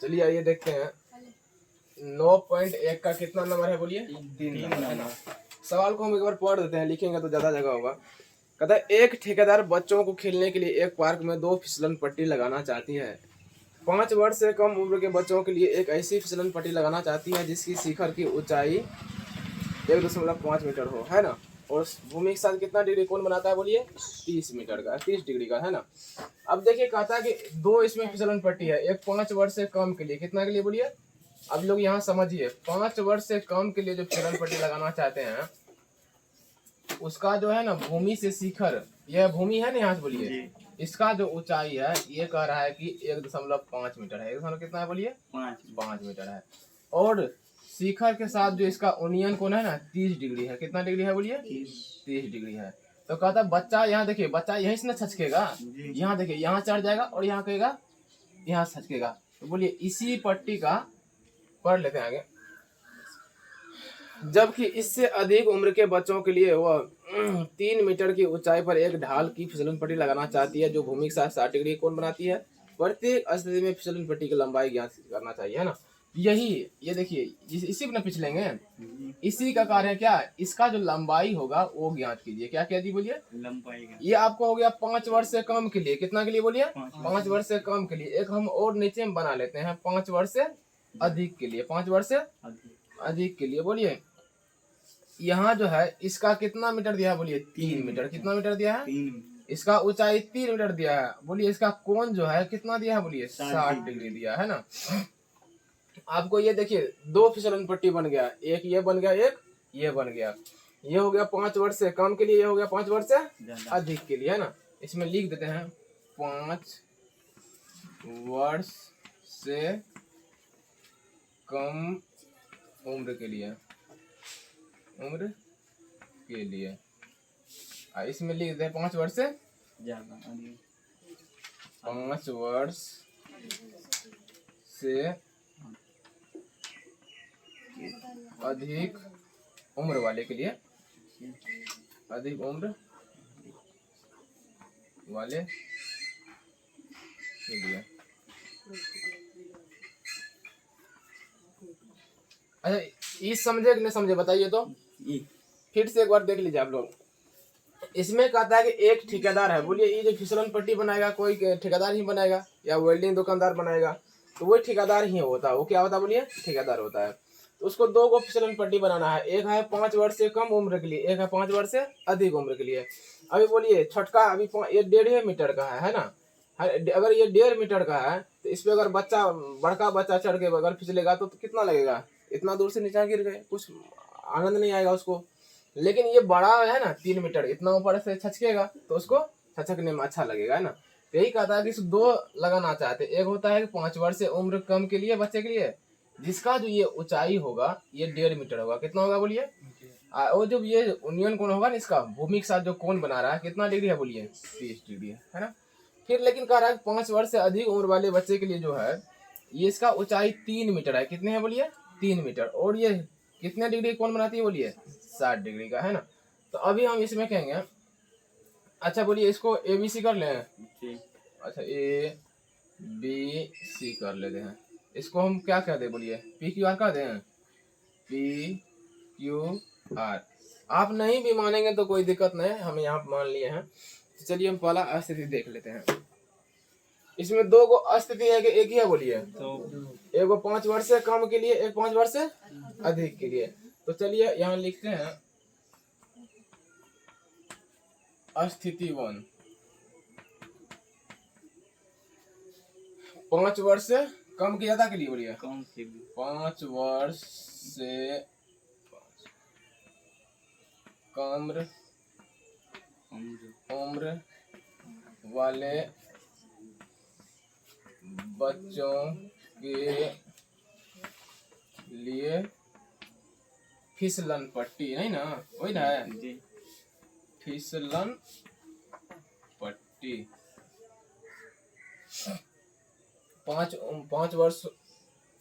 चलिए आइए देखते हैं 9.1 का कितना नंबर है बोलिए? 3 नंबर है ना। सवाल को हम एक बार पढ़ देते हैं, लिखेंगे तो ज्यादा जगह होगा। कहता है एक ठेकेदार बच्चों को खेलने के लिए एक पार्क में 2 फिसलन पट्टी लगाना चाहती है। 5 वर्ष से कम उम्र के बच्चों के लिए एक ऐसी फिसलन पट्टी लगाना चाहती है जिसकी शिखर की ऊंचाई 1.5 मीटर हो, है ना। और भूमि के साथ कितना डिग्री कोण बनाता है बोलिए? 30 मीटर का, 30 डिग्री का, है ना। अब देखिए कहता है कि 2 इसमें फिसलन पट्टी है, एक 5 वर्ष से कम के लिए, कितना के लिए बोलिए? अब लोग यहाँ समझिए, 5 वर्ष से कम के लिए जो फिसलन पट्टी लगाना चाहते हैं उसका जो है ना भूमि से शिखर, यह भूमि है ना, यहाँ से बोलिए, इसका जो ऊंचाई है ये कह रहा है कि 1.5 मीटर है। 1 कितना है बोलिए? 5 मीटर है। और शिखर के साथ जो इसका उन्नयन कोण है ना 30 डिग्री है। कितना डिग्री है बोलिए? 30 डिग्री है। तो कहता बच्चा, यहाँ देखिए बच्चा यहीं से ना छचकेगा, यहाँ देखिए यहाँ चढ़ जाएगा और यहाँ कहेगा यहाँ छचकेगा। तो बोलिए इसी पट्टी का पढ़ लेते हैं आगे। जबकि इससे अधिक उम्र के बच्चों के लिए वह 3 मीटर की ऊंचाई पर एक ढाल की फिसलन पट्टी लगाना चाहती है जो भूमि के साथ 60 डिग्री कोण बनाती है। प्रत्येक स्थिति में फिसलन पट्टी की लंबाई ज्ञात करना चाहिए, है ना। यही ये देखिए इसी को ना पिछलेंगे, इसी का कार्य क्या, इसका जो लंबाई होगा वो ज्ञात कीजिए। क्या क्या जी बोलिए? लंबाई का। ये आपको हो गया 5 वर्ष से कम के लिए, कितना के लिए बोलिए? 5 वर्ष से कम के लिए। एक हम और नीचे में बना लेते हैं 5 वर्ष से अधिक के लिए। 5 वर्ष से अधिक के लिए बोलिए यहाँ जो है इसका कितना मीटर दिया है बोलिए? 3 मीटर। कितना मीटर दिया है? 3। इसका ऊंचाई 3 मीटर दिया है। बोलिए इसका कोण जो है कितना दिया है बोलिए? 60 डिग्री दिया है ना। आपको ये देखिए 2 फिसलन पट्टी बन गया, एक ये बन गया, एक ये बन गया। ये हो गया 5 वर्ष से कम के लिए, ये हो गया 5 वर्ष से अधिक के लिए, है ना। इसमें लिख देते हैं 5 वर्ष से कम उम्र के लिए, उम्र के लिए। इसमें लिख देते हैं 5 वर्ष से ज्यादा, 5 वर्ष से अधिक उम्र वाले के लिए, अधिक उम्र वाले के लिए। अच्छा ये समझे कि नहीं समझे बताइए तो? फिर से एक बार देख लीजिए आप लोग। इसमें कहता है कि एक ठेकेदार है। बोलिए ये जो फिसलन पट्टी बनाएगा कोई ठेकेदार ही बनाएगा या वेल्डिंग दुकानदार बनाएगा? तो वो ठेकेदार ही होता है। वो क्या होता है बोलिए? ठेकेदार होता है। तो उसको 2 को फिसलन पट्टी बनाना है, एक है 5 वर्ष से कम उम्र के लिए, एक है 5 वर्ष से अधिक उम्र के लिए। अभी बोलिए छोटका अभी ये 1.5 मीटर का है ना। अगर ये 1.5 मीटर का है तो इस पे अगर बच्चा, बड़का बच्चा चढ़ के अगर फिसलेगा तो कितना लगेगा? इतना दूर से नीचे गिर गए, कुछ आनंद नहीं आएगा उसको। लेकिन ये बड़ा है ना 3 मीटर, इतना ऊपर से छचकेगा तो उसको छचकने में अच्छा लगेगा, है ना। तो यही कहता है कि 2 लगाना चाहते। एक होता है कि 5 वर्ष से उम्र कम के लिए बच्चे के लिए, जिसका जो ये ऊंचाई होगा ये 1.5 मीटर होगा। कितना होगा बोलिए? और जब ये उन्नयन कोण होगा ना इसका भूमि के साथ जो कोण बना रहा है कितना डिग्री है बोलिए? 30 डिग्री है ना। फिर लेकिन कह रहा है 5 वर्ष से अधिक उम्र वाले बच्चे के लिए जो है ये इसका ऊंचाई 3 मीटर है। कितने है बोलिए? 3 मीटर। और ये कितने डिग्री कोण बनाती है बोलिए? 60 डिग्री का, है ना। तो अभी हम इसमें कहेंगे, अच्छा बोलिए इसको ABC कर लें। अच्छा ABC कर लेते हैं। इसको हम क्या कह दे बोलिए? PQR कर दें, PQR। आप नहीं भी मानेंगे तो कोई दिक्कत नहीं, हम यहाँ मान लिए हैं। चलिए हम पहला स्थिति देख लेते हैं। इसमें 2 को स्थिति है कि एक ही है बोलिए? एक 5 वर्ष से कम के लिए, एक 5 वर्ष से अधिक के लिए। तो चलिए यहाँ लिखते हैं स्थिति 1। 5 वर्ष से कम की ज्यादा के लिए बोलिए? 5 वर्ष से कम उम्र वाले बच्चों के लिए फिसलन पट्टी, नहीं ना वही ना है, फिसलन पट्टी। 5 वर्ष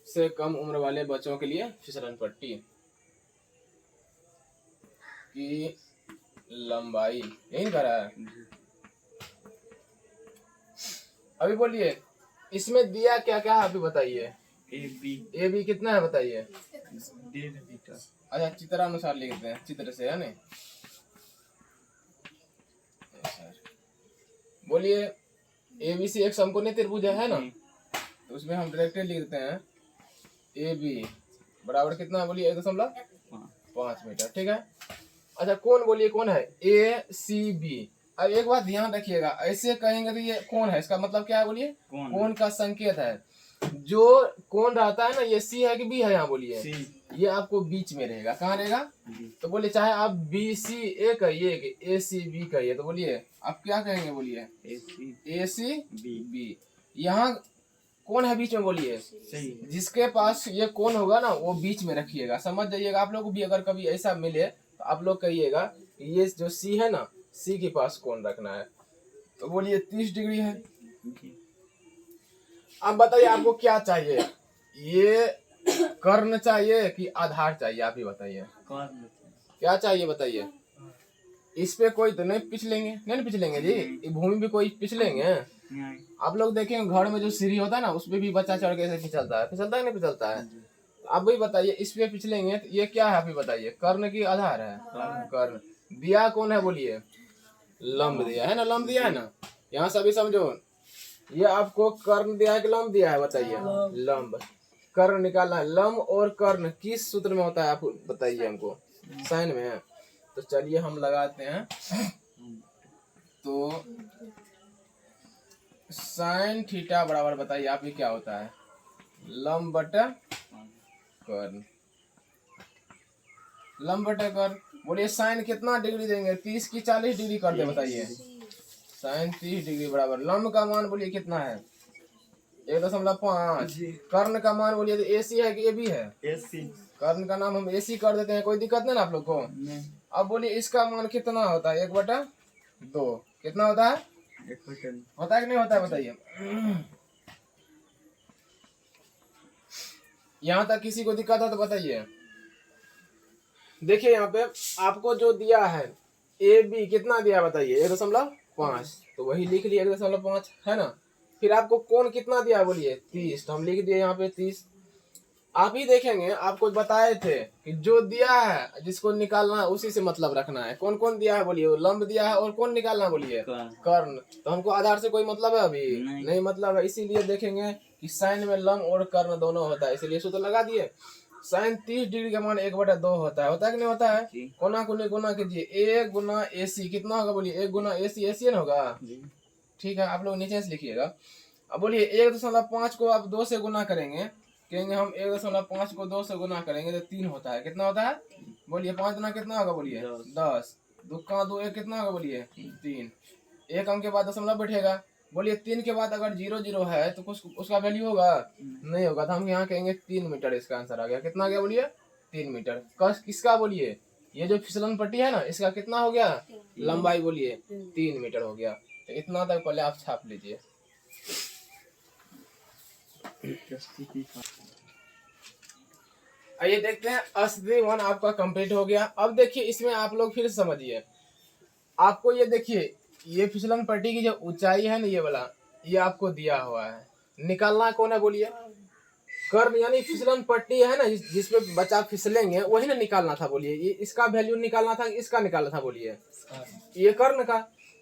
से कम उम्र वाले बच्चों के लिए फिसलन पट्टी की लंबाई, यही कह रहा है। अभी बोलिए इसमें दिया क्या क्या है अभी बताइए। ए बी कितना है बताइए। 1.5 मीटर। अच्छा चित्रानुसार लिखते हैं, चित्र से है ना। बोलिए ABC एक समकोणीय त्रिभुज है ना, तो उसमें हम डायरेक्टली लिख देते हैं ए बी बराबर कितना है बोलिए 1.5 मीटर, ठीक है। अच्छा कौन बोलिए कौन है ACB। अब एक बात ध्यान रखिएगा, ऐसे कहेंगे तो ये कौन है, इसका मतलब क्या है बोलिए कौन का संकेत है। जो कौन रहता है ना, ये C है कि B है यहाँ बोलिए, ये आपको बीच में रहेगा। कहाँ रहेगा, तो बोलिए चाहे आप BCA कहिए कि ACB कहिए, तो बोलिए आप क्या कहेंगे बोलिए ACB। यहाँ कौन है बीच में बोलिए, जिसके पास ये कौन होगा ना वो बीच में रखिएगा, समझ जाइएगा। आप लोग को भी अगर कभी ऐसा मिले तो आप लोग कहिएगा ये जो C है ना, C के पास कौन रखना है, तो बोलिए 30 डिग्री है। अब बताइए आपको क्या चाहिए, ये कर्ण चाहिए कि आधार चाहिए, आप ही बताइए क्या चाहिए बताइए। इस पे कोई तो नहीं पिछलेंगे, नहीं पिछलेंगे जी, ये भूमि पे कोई पिछलेंगे। आप लोग देखेंगे घर में जो सीढ़ी होता है ना, उस पे भी बच्चा चढ़ के ऐसे फिसलता है, फिसलता है नहीं फिसलता है। आप भी बताइए इस पे पिछलेंगे तो ये क्या है, आप ही बताइए कर्ण की आधार है, कर्ण। दिया कौन है बोलिए, लंब दिया है ना, लंब दिया है ना। यहाँ सभी समझो, ये आपको कर्ण दिया है कि लंब दिया है बताइए, लंब। कर्ण निकालना है, लंब और कर्ण किस सूत्र में होता है आप बताइए हमको, साइन में है। तो चलिए हम लगाते हैं, तो साइन थीटा बराबर बताइए आप ये क्या होता है, लंब बटा कर्ण, लंब बटा कर्ण। बोलिए साइन कितना डिग्री देंगे, 30 की 40 डिग्री कर दे बताइए। साइन 30 डिग्री बराबर लंब का मान बोलिए कितना है 1.5। कर्ण का मान बोलिए तो AC है कि AB है, कर्ण का नाम हम AC कर देते हैं, कोई दिक्कत नहीं ना आप लोग को। अब बोलिए इसका मान कितना होता है 1/2, कितना होता है, होता है कि नहीं होता है बताइए। यहाँ तक किसी को दिक्कत है तो बताइए। देखिए यहाँ पे आपको जो दिया है AB कितना दिया बताइए 1.5, तो वही लिख लिया 1.5 है ना। फिर आपको कौन कितना दिया बोलिए 30, तो हम लिख दिए यहाँ पे 30। आप ही देखेंगे आपको बताए थे कि जो दिया है जिसको निकालना है उसी से मतलब रखना है। कौन कौन दिया है बोलिए, लंब दिया है और कौन निकालना बोलिए कर्ण। तो हमको आधार से कोई मतलब है अभी नहीं मतलब है, इसीलिए देखेंगे कि साइन में लंब और कर्ण दोनों होता है, इसीलिए सूत्र लगा दिए। साइन 30 डिग्री का मान 1/2 होता है कि नहीं होता है। कोना कोने गुना कीजिए, 1 गुना AC कितना होगा बोलिए, 1 गुना AC AC ना होगा, ठीक है। आप लोग नीचे से लिखिएगा। अब बोलिए 1.5 को आप 2 से गुना करेंगे, कहेंगे हम 1.5 को 2 से गुना करेंगे तो 3 होता है, कितना होता है बोलिए 5 गुना कितना होगा बोलिए 10, 2 का 2 1 कितना होगा बोलिए 3। एक अंक के बाद दशमलव बैठेगा, बोलिए 3 के बाद अगर 0 0 है तो कुछ उसका वैल्यू होगा नहीं होगा, तो हम यहाँ कहेंगे 3 मीटर इसका आंसर आ गया। कितना आ गया बोलिए 3 मीटर। किसका बोलिए, ये जो फिसलन पट्टी है ना इसका कितना हो गया लंबाई बोलिए 3 मीटर हो गया। तो इतना तक पहले आप छाप लीजिए। आइए देखते हैं असली 1 आपका कंप्लीट हो गया। अब देखिए इसमें आप लोग फिर समझिए, आपको ये देखिए ये फिसलन पट्टी की जो ऊंचाई है ना ये वाला, ये आपको दिया हुआ है, निकालना कौन है बोलिए कर्ण, यानी फिसलन पट्टी है ना जिसपे बच्चा फिसलेंगे वही ना निकालना था बोलिए। ये इसका वैल्यू निकालना था, इसका निकालना था बोलिए ये कर्ण का।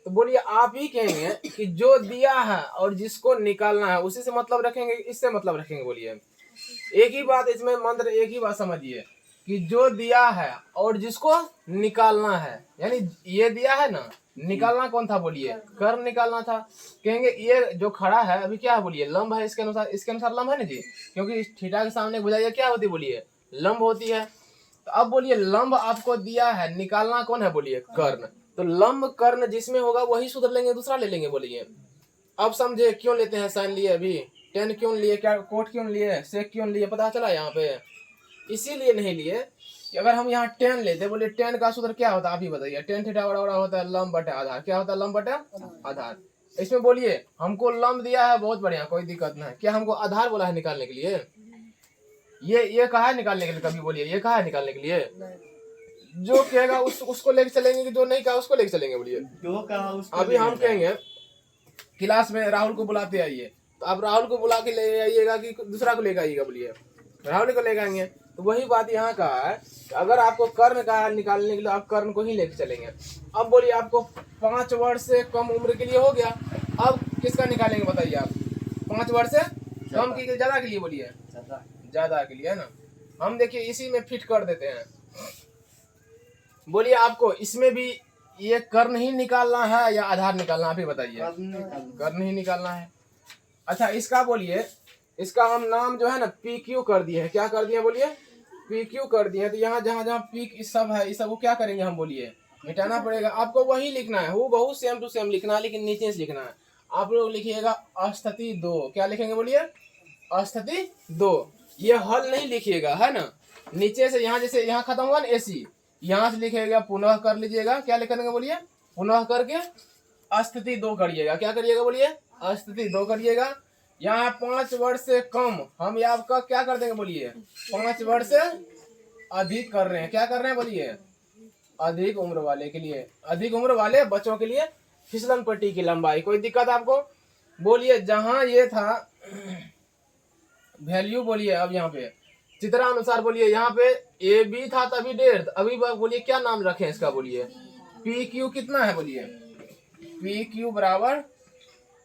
तो बोलिए आप ही कहेंगे कि जो दिया है और जिसको निकालना है उसी से मतलब रखेंगे, इससे मतलब रखेंगे बोलिए। एक ही बात इसमें मंत्र, एक ही बात समझिए कि जो दिया है और जिसको निकालना है, यानी ये दिया है ना, निकालना कौन था बोलिए कर्ण निकालना था। कहेंगे ये जो खड़ा है अभी क्या है बोलिए लंब है, इसके अनुसार लंब है ना जी, क्योंकि थीटा के सामने भुजाइया क्या होती बोलिए लंब होती है। तो अब बोलिए लंब आपको दिया है, निकालना कौन है बोलिए कर्ण। तो लंब कर्ण जिसमें होगा वही सूत्र लेंगे, दूसरा ले लेंगे बोलिए। अब समझे क्यों लेते हैं साइन लिए, अभी टेन क्यों लिए, क्या कोट क्यों लिए, सेक क्यों लिए, पता चला यहाँ पे। इसीलिए नहीं लिए कि अगर हम यहाँ टेन लेते बोलिए टेन का सूत्र क्या होता है आप ही बताइए। टेन थीटा बड़ा होता है लंब बटा आधार, क्या होता है लंब बटा आधार। इसमें बोलिए हमको लंब दिया है बहुत बढ़िया कोई दिक्कत नहीं, क्या हमको आधार बोला है निकालने के लिए, ये कहा है निकालने के लिए, कभी बोलिए ये कहा है निकालने के लिए। जो कहेगा उसको लेके चलेंगे, जो नहीं कहा उसको लेके चलेंगे बोलिए। अभी हम कहेंगे क्लास में राहुल को बुलाते आइए, तो तो आप राहुल को बुला के ले आइएगा कि दूसरा को लेकर आइएगा? बोलिए राहुल को लेकर आएंगे। तो वही बात यहाँ का है, अगर आपको कर्ण का निकालने के लिए आप कर्ण को ही लेके चलेंगे। अब बोलिए आपको 5 वर्ष से कम उम्र के लिए हो गया, अब किसका निकालेंगे बताइए आप? 5 वर्ष से कम की ज्यादा के लिए? बोलिए ज्यादा के लिए, है ना। हम देखिए इसी में फिट कर देते हैं। बोलिए आपको इसमें भी ये कर्ण ही निकालना है या आधार निकालना, आप ही बताइए। कर्ण ही निकालना है। अच्छा इसका बोलिए, इसका हम नाम जो है ना PQ कर दिए हैं। क्या कर दिए बोलिए? PQ कर दिए हैं। तो यहाँ जहाँ जहाँ पी इस सब है, इस सब को क्या करेंगे हम? बोलिए मिटाना पड़ेगा। आपको वही लिखना है, वो बहुत सेम टू सेम लिखना है, लेकिन नीचे से लिखना है। आप लोग लिखिएगा अस्थिति 2। क्या लिखेंगे बोलिए? अस्थिति 2। ये हल नहीं लिखिएगा, है ना। नीचे से यहाँ जैसे यहाँ खत्म हुआ ना AC, यहाँ से लिखिएगा पुनः कर लीजिएगा। क्या लिखेंगे बोलिए? पुनः करके अस्थिति 2 करिएगा। क्या करिएगा बोलिए? अस्थिति 2 करिएगा। यहाँ 5 वर्ष से कम, हम ये आपका क्या कर देंगे बोलिए? 5 वर्ष से अधिक कर रहे हैं। क्या कर रहे हैं बोलिए? अधिक उम्र वाले के लिए, अधिक उम्र वाले बच्चों के लिए फिसलन पट्टी की लंबाई। कोई दिक्कत आपको? बोलिए जहां ये था वैल्यू, बोलिए अब यहाँ पे चित्रानुसार बोलिए यहाँ पे AB था तभी 1.5, अभी बोलिए क्या नाम रखें इसका? बोलिए PQ कितना है? बोलिए PQ बराबर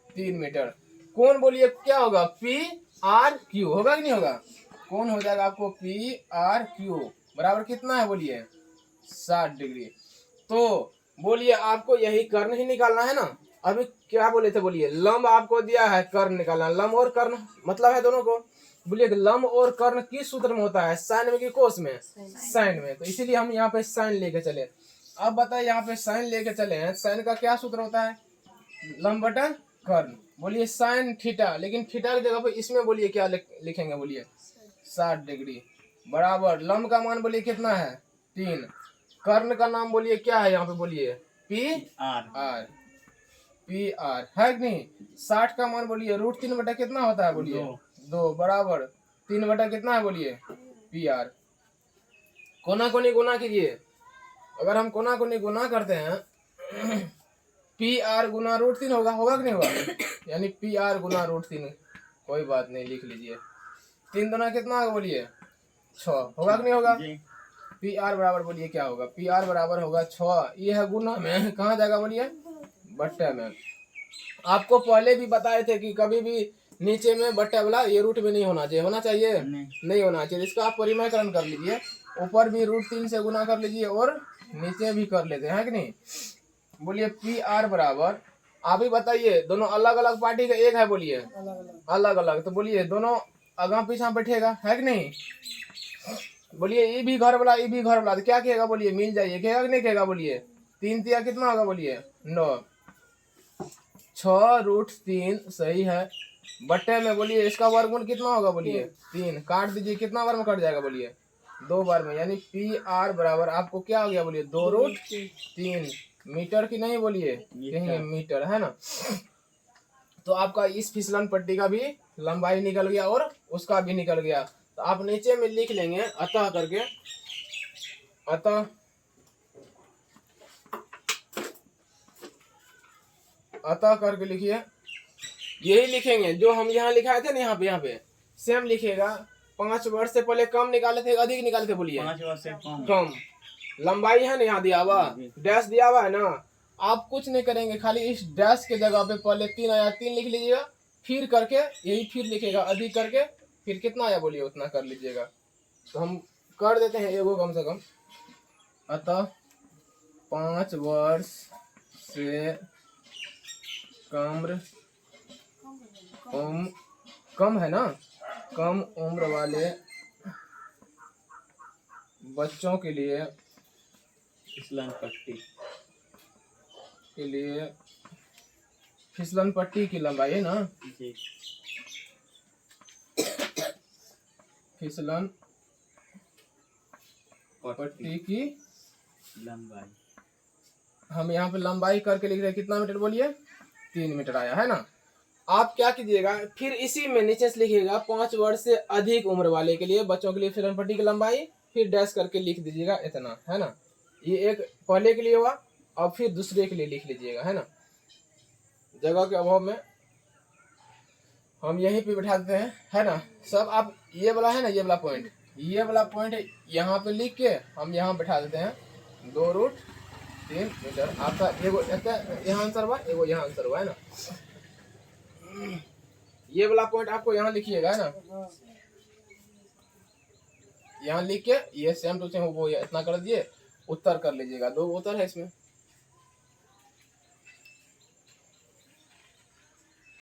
3 मीटर। कौन बोलिए क्या होगा? PRQ होगा कि नहीं होगा? कौन हो जाएगा आपको? PRQ बराबर कितना है? बोलिए 60 डिग्री। तो बोलिए आपको यही कर्ण ही निकालना है ना। अभी क्या बोले थे? बोलिए लंब आपको दिया है, कर्ण निकालना। लंब और कर्ण मतलब है दोनों को। बोलिए लंब और कर्ण किस सूत्र में होता है? साइन में कि कोस में? साइन में। तो इसीलिए हम यहाँ पे साइन लेके चले। अब बताइए यहाँ पे साइन लेके चले हैं, साइन का क्या सूत्र होता है? लंब बटा कर्ण। बोलिए साइन थीटा, लेकिन थीटा की जगह पे इसमें बोलिए क्या लिखेंगे? बोलिए 60 डिग्री बराबर लंब का मान बोलिए कितना है? 3। कर्ण का नाम बोलिए क्या है यहाँ पे? बोलिए PR। PR है कि नहीं? 60 का मान बोलिए √3 बटा कितना होता है? बोलिए 2 बराबर 3 बटा कितना है? बोलिए PR। कोना कोनी गुना कीजिए। अगर हम कोना कोनी गुना करते हैं PR गुना √3 होगा, होगा कि नहीं होगा? यानी PR गुना √3। कोई बात नहीं, लिख लीजिए। 3 दुना कितना होगा? बोलिए 6, होगा कि नहीं होगा? PR बराबर बोलिए क्या होगा? PR बराबर होगा 6। ये है गुना में, कहाँ जाएगा बोलिए? बट्टे में। आपको पहले भी बताए थे कि कभी भी नीचे में बट्टे वाला ये रूट में नहीं होना चाहिए। होना चाहिए? नहीं होना चाहिए। इसका आप परिमयकरण कर लीजिए। ऊपर भी √3 से गुना कर लीजिए और नीचे भी कर लेते हैं कि नहीं। बोलिए PR बराबर, आप ही बताइए दोनों अलग अलग पार्टी का एक है? बोलिए अलग अलग। तो बोलिए दोनों आगा पीछा बैठेगा, है कि नहीं? बोलिए ये भी घर वाला, ये भी घर वाला, तो क्या कहेगा? बोलिए मिल जाइए, कहेगा कि नहीं कहेगा? बोलिए 3 तिया कितना होगा? बोलिए 9। 6√3 सही है। बट्टे में बोलिए इसका वर्गमूल कितना होगा? बोलिए 3। काट दीजिए, कितना बार में कट जाएगा? बोलिए 2 बार में। यानी PR बराबर आपको क्या हो गया? बोलिए 2√3 मीटर की नहीं? बोलिए कहेंगे मीटर, है ना। तो आपका इस फिसलन पट्टी का भी लंबाई निकल गया और उसका भी निकल गया। तो आप नीचे में लिख लेंगे अतः करके, अतः करके लिखिए। यही लिखेंगे जो हम यहाँ लिखाए थे ना, यहाँ पे सेम लिखेगा। 5 वर्ष से पहले कम निकाले थे अधिक निकाले थे? बोलिए 5 वर्ष से कम। लंबाई है ना यहाँ दिया हुआ, डैश दिया हुआ है ना। आप कुछ नहीं करेंगे, खाली इस डैश के जगह पे पहले 3 आया 3 लिख लीजिएगा, फिर करके यही फिर लिखेगा अधिक करके, फिर कितना आया बोलिए उतना कर लीजिएगा। तो हम कर देते हैं एगो कम से कम। अतः 5 वर्ष से कम है ना, कम उम्र वाले बच्चों के लिए फिसलन पट्टी फिसलन पट्टी की लंबाई है ना, फिसलन पट्टी की लंबाई। हम यहाँ पे लंबाई करके लिख रहे हैं। कितना मीटर बोलिए? 3 मीटर आया, है ना। आप क्या कीजिएगा, फिर इसी में नीचे से लिखिएगा 5 वर्ष से अधिक उम्र वाले के लिए बच्चों के लिए फिसलन पट्टी की लंबाई, फिर डैश करके लिख दीजिएगा इतना, है ना। ये एक पहले के लिए हुआ, अब फिर दूसरे के लिए लिख लीजिएगा, है ना, जगह के अभाव में। हम यहीं पे बैठा देते हैं, है ना। सब आप ये वाला है ना, ये वाला पॉइंट यहाँ पे लिख के हम यहाँ बैठा देते हैं 2√3 मीटर। आपका एगो यहाँ आंसर हुआ, एगो यहाँ आंसर हुआ, है ना। ये वाला पॉइंट आपको यहाँ लिखिएगा, है ना। यहाँ लिख के ये सेम टू सेम वो इतना कर दिए, उत्तर कर लीजिएगा। 2 उत्तर है इसमें।